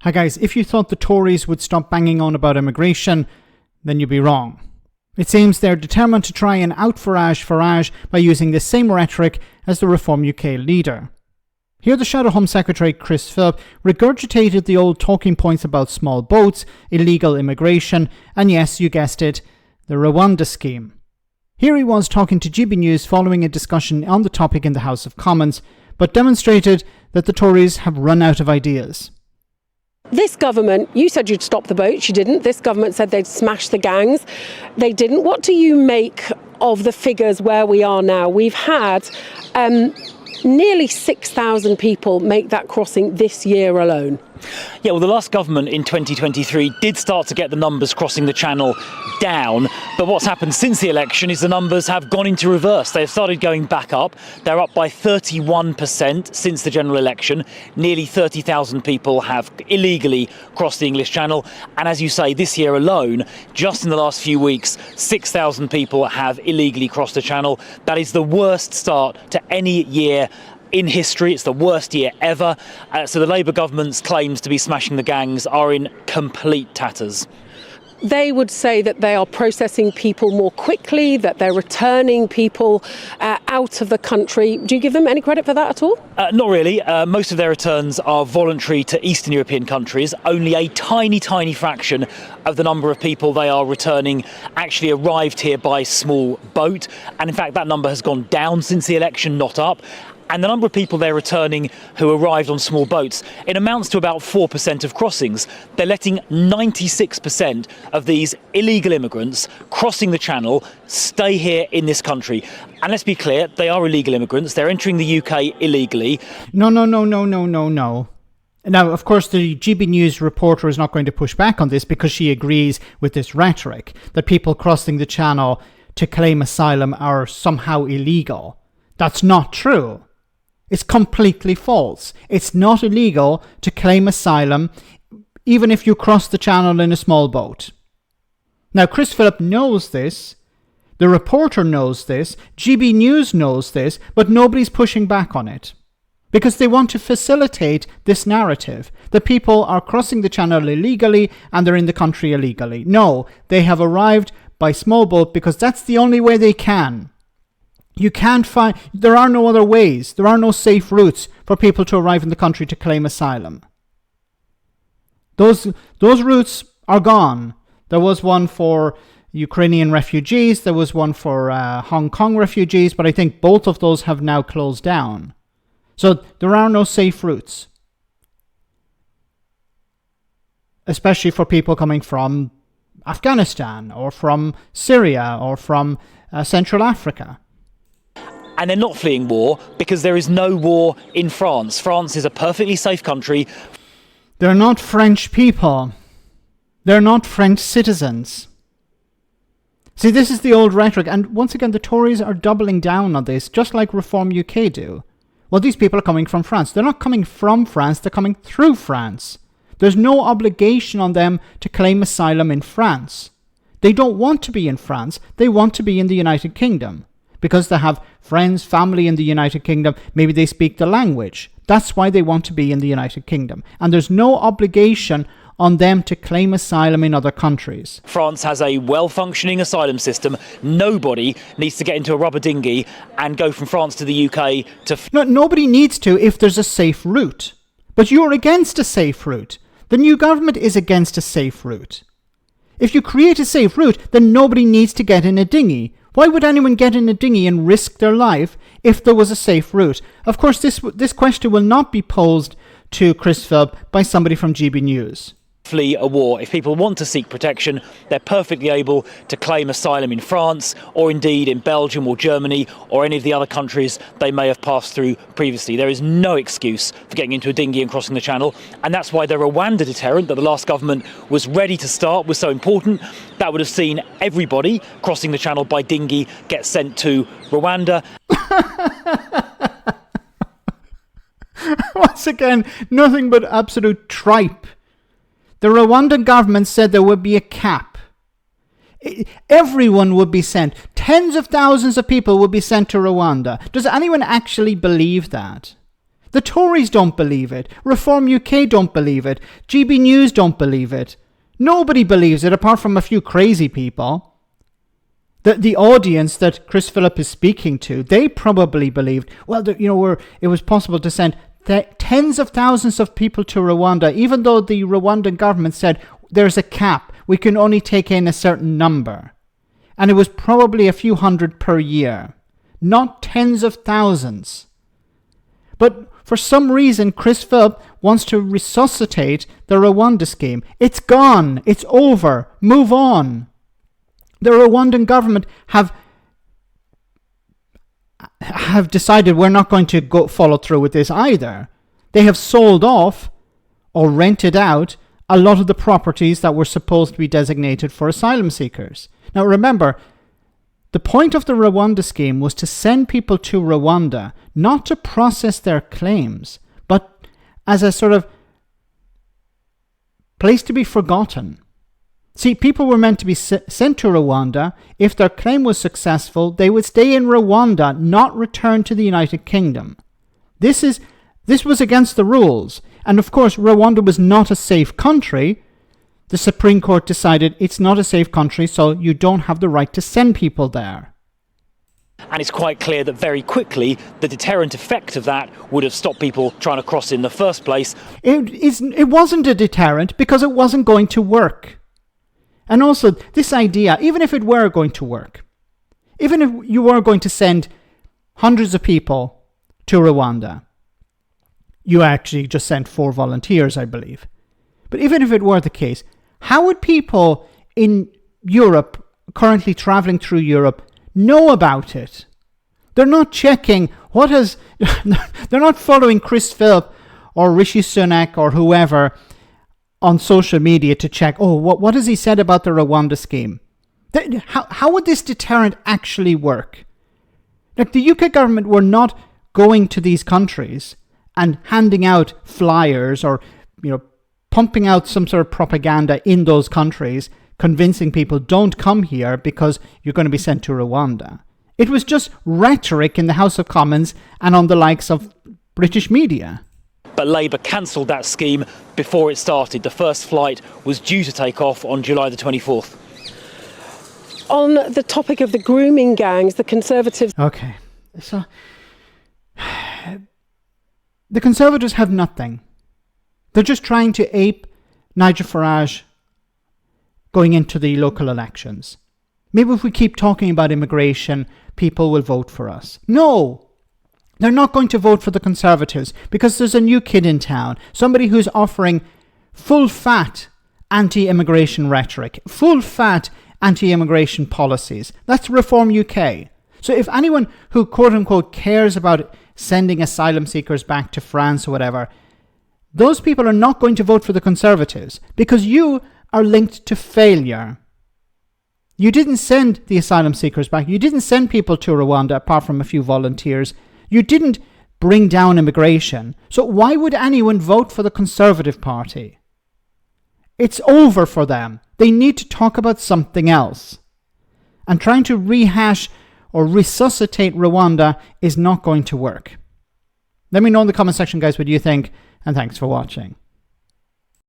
Hi guys, if you thought the Tories would stop banging on about immigration, then you'd be wrong. It seems they're determined to try and out-Farage by using the same rhetoric as the Reform UK leader. Here the Shadow Home Secretary Chris Philp regurgitated the old talking points about small boats, illegal immigration, and yes, you guessed it, the Rwanda scheme. Here he was talking to GB News following a discussion on the topic in the House of Commons, but demonstrated that the Tories have run out of ideas. This government, you said you'd stop the boats, you didn't. This government said they'd smash the gangs. They didn't. What do you make of the figures where we are now? We've had nearly 6,000 people make that crossing this year alone. Yeah, well, the last government in 2023 did start to get the numbers crossing the channel down, but what's happened since the election is the numbers have gone into reverse. They've started going back up. They're up by 31% since the general election. Nearly 30,000 people have illegally crossed the English Channel, and as you say, this year alone, just in the last few weeks, 6,000 people have illegally crossed the channel. That is the worst start to any year in history. It's the worst year ever. So the Labour government's claims to be smashing the gangs are in complete tatters. They would say that they are processing people more quickly, that they're returning people out of the country. Do you give them any credit for that at all? Not really. Most of their returns are voluntary to Eastern European countries. Only a tiny, tiny fraction of the number of people they are returning actually arrived here by small boat. And in fact, that number has gone down since the election, not up. And the number of people they're returning who arrived on small boats, it amounts to about 4% of crossings. They're letting 96% of these illegal immigrants crossing the channel stay here in this country. And let's be clear, they are illegal immigrants. They're entering the UK illegally. No. Now, of course, the GB News reporter is not going to push back on this because she agrees with this rhetoric that people crossing the channel to claim asylum are somehow illegal. That's not true. It's completely false. It's not illegal to claim asylum even if you cross the channel in a small boat. Now, Chris Philp knows this. The reporter knows this. GB News knows this, but nobody's pushing back on it because they want to facilitate this narrative that people are crossing the channel illegally and they're in the country illegally. No, they have arrived by small boat because that's the only way they can. You can't find, there are no other ways, there are no safe routes for people to arrive in the country to claim asylum. Those routes are gone. There was one for Ukrainian refugees, there was one for Hong Kong refugees, but I think both of those have now closed down. So there are no safe routes. Especially for people coming from Afghanistan or from Syria or from Central Africa. And they're not fleeing war because there is no war in France. France is a perfectly safe country. They're not French people. They're not French citizens. See, this is the old rhetoric. And once again, the Tories are doubling down on this, just like Reform UK do. Well, these people are coming from France. They're not coming from France. They're coming through France. There's no obligation on them to claim asylum in France. They don't want to be in France. They want to be in the United Kingdom. Because they have friends, family in the United Kingdom, maybe they speak the language. That's why they want to be in the United Kingdom. And there's no obligation on them to claim asylum in other countries. France has a well-functioning asylum system. Nobody needs to get into a rubber dinghy and go from France to the UK to... No, nobody needs to if there's a safe route. But you're against a safe route. The new government is against a safe route. If you create a safe route, then nobody needs to get in a dinghy. Why would anyone get in a dinghy and risk their life if there was a safe route? Of course, this question will not be posed to Chris Philp by somebody from GB News. Flee a war. If people want to seek protection, they're perfectly able to claim asylum in France or indeed in Belgium or Germany or any of the other countries they may have passed through previously. There is no excuse for getting into a dinghy and crossing the channel, and that's why the Rwanda deterrent that the last government was ready to start was so important. That would have seen everybody crossing the channel by dinghy get sent to Rwanda. Once again, nothing but absolute tripe. The Rwandan government said there would be a cap. Everyone would be sent. Tens of thousands of people would be sent to Rwanda. Does anyone actually believe that? The Tories don't believe it. Reform UK don't believe it. GB News don't believe it. Nobody believes it apart from a few crazy people. The audience that Chris Philp is speaking to, they probably believed, it was possible to send tens of thousands of people to Rwanda, even though the Rwandan government said there's a cap. We can only take in a certain number. And it was probably a few hundred per year, not tens of thousands. But for some reason, Chris Philp wants to resuscitate the Rwanda scheme. It's gone. It's over. Move on. The Rwandan government have decided we're not going to follow through with this either. They have sold off or rented out a lot of the properties that were supposed to be designated for asylum seekers. Now remember, the point of the Rwanda scheme was to send people to Rwanda, not to process their claims, but as a sort of place to be forgotten. See, people were meant to be sent to Rwanda. If their claim was successful, they would stay in Rwanda, not return to the United Kingdom. This was against the rules. And of course, Rwanda was not a safe country. The Supreme Court decided it's not a safe country, so you don't have the right to send people there. And it's quite clear that very quickly the deterrent effect of that would have stopped people trying to cross in the first place. It wasn't a deterrent because it wasn't going to work. And also, this idea, even if it were going to work, even if you were going to send hundreds of people to Rwanda, you actually just sent 4 volunteers, I believe. But even if it were the case, how would people in Europe, currently traveling through Europe, know about it? They're not checking they're not following Chris Philp or Rishi Sunak or whoever on social media to check, what has he said about the Rwanda scheme? How would this deterrent actually work? Like, the UK government were not going to these countries and handing out flyers or, pumping out some sort of propaganda in those countries, convincing people don't come here because you're going to be sent to Rwanda. It was just rhetoric in the House of Commons and on the likes of British media. But Labour cancelled that scheme before it started. The first flight was due to take off on July the 24th. On the topic of the grooming gangs, the Conservatives... Okay, so the Conservatives have nothing. They're just trying to ape Nigel Farage going into the local elections. Maybe if we keep talking about immigration, people will vote for us. No! They're not going to vote for the Conservatives because there's a new kid in town, somebody who's offering full-fat anti-immigration rhetoric, full-fat anti-immigration policies. That's Reform UK. So if anyone who, quote-unquote, cares about sending asylum seekers back to France or whatever, those people are not going to vote for the Conservatives because you are linked to failure. You didn't send the asylum seekers back. You didn't send people to Rwanda apart from a few volunteers. You didn't bring down immigration. So why would anyone vote for the Conservative Party? It's over for them. They need to talk about something else. And trying to rehash or resuscitate Rwanda is not going to work. Let me know in the comment section, guys, what you think, and thanks for watching.